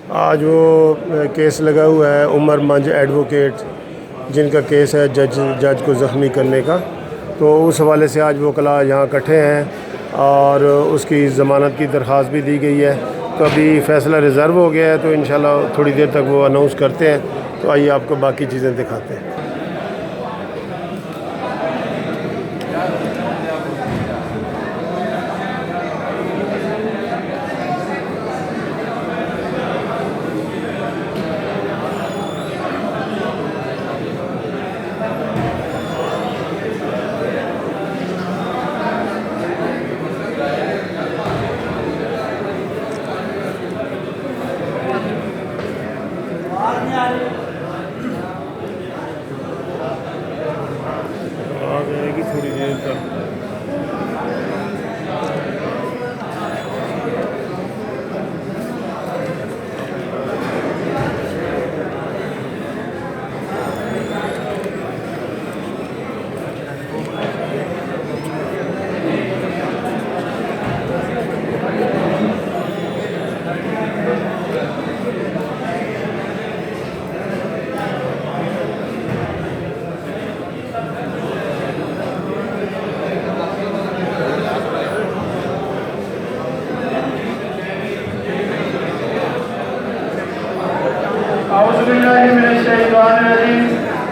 आज वो केस लगा हुआ है उमर मंज एडवोकेट, जिनका केस है जज को ज़ख्मी करने का। तो उस हवाले से आज वकला यहाँ इकट्ठे हैं और उसकी ज़मानत की दरख्वास्त भी दी गई है। तो अभी फ़ैसला रिज़र्व हो गया है, तो इंशाल्लाह थोड़ी देर तक वो अनाउंस करते हैं। तो आइए आपको बाकी चीज़ें दिखाते हैं। आ जाएगी थोड़ी देर तक।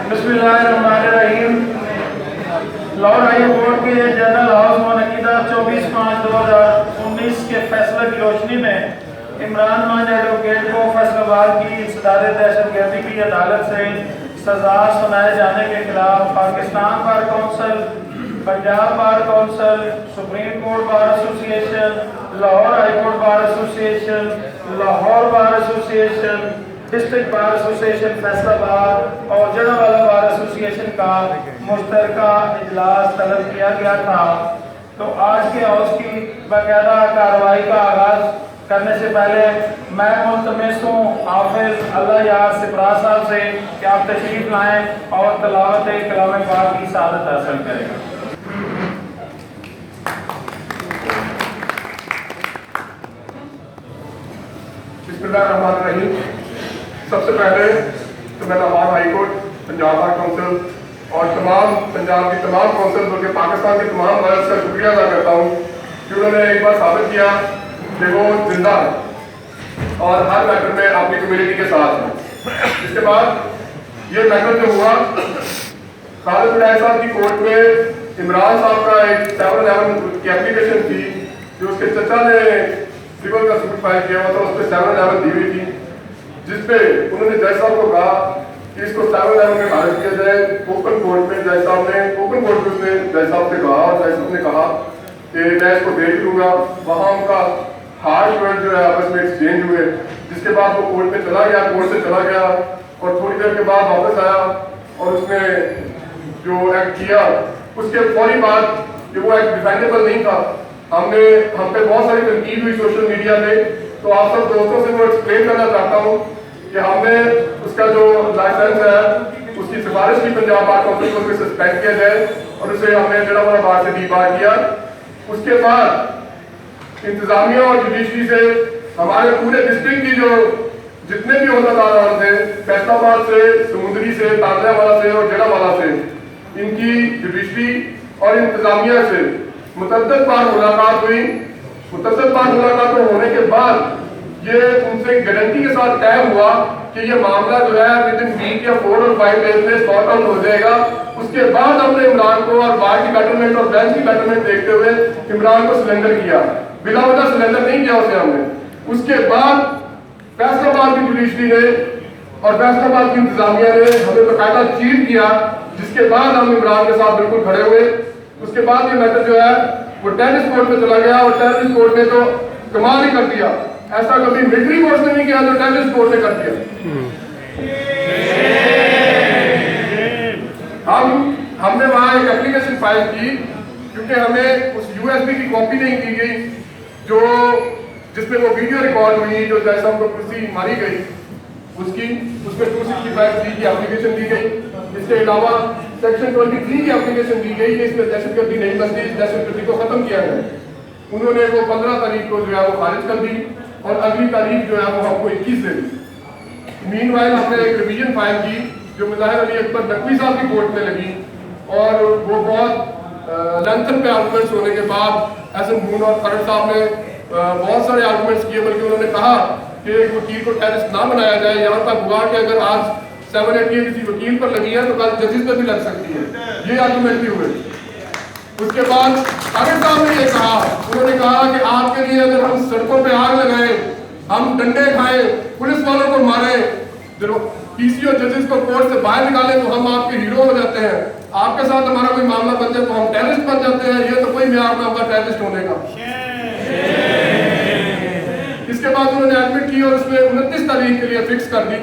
बिस्मिल्लाहिर्रहमानिर्रहीम। लाहौर हाई कोर्ट के जनरल हाउस मुनक़िदा 24/5/2019 के फैसले की रोशनी में इमरान मंज एडवोकेट को फैसलाबाद की सदार दहशतगर्दी की अदालत से सजा सुनाए जाने के खिलाफ Pakistan bar council, Punjab bar council, supreme court bar association, Lahore high court bar association, Lahore bar association, district bar association Faisalabad और जड़ावाला बार एसोसिएशन का मुश्तरका इजलास तलब किया गया था। तो आज के हाउस की बाकायदा कार्रवाई का आगाज करने से पहले मैं मुल्तमिस हूँ हाफिज अल्लाह यार सिपरा साहब से कि आप तशरीफ लाएं और तलावत कलाम पाक की सआदत हासिल करें। बिस्मिल्लाहिर्रहमानिर्रहीम। सबसे पहले तो मैं Lahore high court, Punjab bar council और तमाम पंजाब की तमाम काउंसिल बल्कि पाकिस्तान के तमाम वर्ल्ड का शुक्रिया अदा करता हूँ कि उन्होंने एक बार साबित किया कि वो जिंदा है और हर मैटर में अपनी कम्युनिटी के साथ है। इसके बाद ये मैटर जो हुआ, खालिद बिलाय साहब की कोर्ट में इमरान साहब का एक 711 की एप्लीकेशन थी जो उसके चचा ने सिविल का सूट फाइल किया हुआ था, उस पर 711 दी हुई थी, जिसपे उन्होंने जज साहब को कहा कि इसको 711 में खारिज किया जाए। ओपन कोर्ट में जज साहब ने ओपन कोर्ट में उसने जज साहब से कहा और जज साहब ने कहा कि मैं इसको देख लूंगा। वहाँ उनका हार्श वर्ड जो है आपस में एक्सचेंज हुए, जिसके बाद वो कोर्ट में चला गया, कोर्ट से चला गया और थोड़ी देर के बाद वापस आया और उसने जो एक्ट किया उसके फौरी बाद कि वो एक्ट डिफेंडेबल नहीं था। हम पे बहुत सारी तनकीद हुई सोशल मीडिया पे, तो आप सब दोस्तों से वो एक्सप्लेन करना चाहता हूँ कि हमने उसका जो लाइसेंस है उसकी सिफारिश की पंजाब बार काउंसिल को उसे सस्पेंड किया जाए और उसे हमने जड़ावाला बार से डीबार किया। उसके बाद इंतजामिया और जुडिशरी से हमारे पूरे डिस्ट्रिक्ट की जो जितने भी अहदेदार थे, फैसलाबाद से, समुंदरी से, तांदरावाला से और जड़ावाला से, इनकी जुडिशरी और इंतजामिया से मुतअद्दिद बार मुलाकात हुई। मुतअद्दिद बार मुलाकात होने के बाद ये उनसे गारंटी के साथ तय हुआ कि ये मामला जो है विद इन वीक या 4 और 5 डेज में सॉर्ट आउट हो जाएगा। उसके बाद हमने इमरान को और बार की बेटरमेंट और बेंच की बेटरमेंट देखते हुए इमरान को सिलेंडर किया, बिला वजह सिलेंडर नहीं किया उसे हमने। उसके बाद फैसलाबाद की जुडिशरी ने और फैसलाबाद की इंतजामिया ने हमें बाकायदा चीट किया, जिसके बाद हम इमरान के साथ बिल्कुल खड़े हुए। उसके बाद ये मैटर जो है वो टेररिस्ट कोर्ट में चला गया और टेररिस्ट कोर्ट ने तो कमाल ही कर दिया। ऐसा कभी मिलिट्री कोर्ट ने नहीं किया जो टेररिस्ट कोर्ट ने कर दिया। हमने वहां एक एप्लीकेशन फाइल की क्योंकि हमें उस यूएसबी की कॉपी नहीं दी गई जो जिसमें वो वीडियो रिकॉर्ड हुई जो जैसा हमको कुर्सी मारी गई उसकी, उसमें 265 की एप्लीकेशन दी गई। इसके अलावा सेक्शन 23 की एप्लीकेशन दी गई कि इसमें दहशतगर्दी नहीं बनती, दहशतगर्दी को खत्म किया है। उन्होंने वो 15 तारीख को जो है वो खारिज कर दी। और अगली तारीख जो है वो हमको 21 दे दी। मीनवाइल हमने एक रिवीजन फाइल की जो मुजाहिर अली अकबर नकवी साहब की कोर्ट में लगी, और वो बहुत लेंथन पे आर्गूमेंट्स होने के बाद एहसन मून और खरड़ साहब ने बहुत सारे आर्गूमेंट्स किए, बल्कि उन्होंने कहा कि एक वकील को टेररिस्ट ना बनाया जाए। यहाँ तक हुआ कि अगर आज 780 किसी वकील पर लगी है तो कल जजेस पर भी लग सकती है, ये आर्गूमेंट भी हुए। उसके बाद खरड़ साहब ने ये कहा, उन्होंने कहा कि आपके लिए अगर हम सड़कों पे आग लगाएं, हम डंडे खाएं, पुलिस वालों को मारें, पीसी और जजेस को कोर्ट से बाहर निकालें तो हम आपके हीरो हो जाते हैं, आपके साथ हमारा कोई मामला बन जाए तो हम टेररिस्ट बन जाते हैं। ये तो कोई म्यार ना होगा टेररिस्ट होने का। इसके बाद उन्होंने एडमिट की और उसमें 29 तारीख के लिए फिक्स कर दी।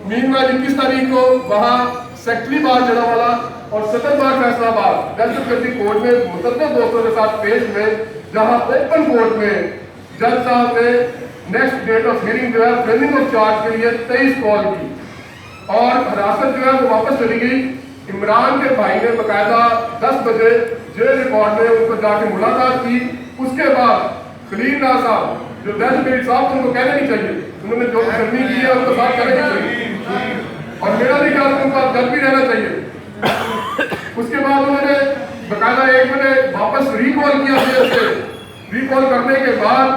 मीनवाइल 21 तारीख को वहाँ सेक्रेटरी बार जड़ावाला और सदर बार फैसलाबाद दहशत गर्दी कोर्ट में मुतअद्दिद दोस्तों के साथ पेश हुए, जहाँ ओपन कोर्ट में जज साहब ने नेक्स्ट डेट ऑफ हियरिंग जो है फ्रेमिंग ऑफ चार्ज के लिए 23 कॉल की, और हिरासत जो है वो वापस चली गई। इमरान के भाई ने बाकायदा 10 बजे जेल रिकॉर्ड में उनको जाके मुलाकात की। उसके बाद खलील नाज साहब जो दहशत साहब उनको कहना नहीं चाहिए, उन्होंने जो करनी की है उनको साथ कहना नहीं चाहिए, और मेरा भी ख्याल उनका जज भी रहना चाहिए। उसके बाद उन्होंने बाकायदा 1 बजे वापस रिकॉल किया जेल से। रिकॉल करने के बाद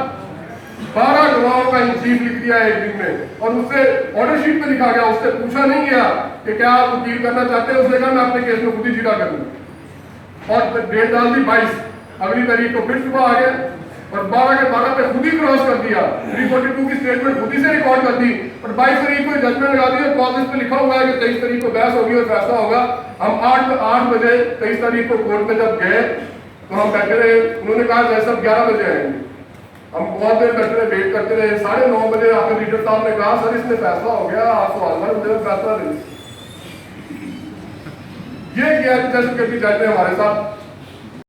12 गवाहों का इंचीफ लिख दिया एक दिन में, और उससे ऑर्डर शीट पे लिखा गया, उससे पूछा नहीं गया कि क्या आप वकील करना चाहते हैं। उसने कहा मैं अपने केस में खुद ही जीरा करूँ, और डेट डाल दी 22, अगली तारीख को फिर सुबह आ गया और 12 के 12 पे खुद ही क्रॉस कर दिया। 342 की स्टेटमेंट खुद ही से रिकॉर्ड कर दी, और 22 तारीख को जजमेंट लगा दी, और कॉलेज पे लिखा हुआ है कि 23 तारीख को बहस होगी और फैसला होगा। हम 8 बजे 23 तारीख को कोर्ट में जब गए तो हम बैठे रहे, उन्होंने कहा जैसे सब 11 बजे आएंगे। हम बहुत देर बैठे रहे, वेट करते रहे। 9:30 बजे आकर लीडर साहब ने कहा सर इसमें फैसला हो गया, आप सवाल मुझे फैसला दें। ये क्या दहशत गर्दी जज ने हमारे साथ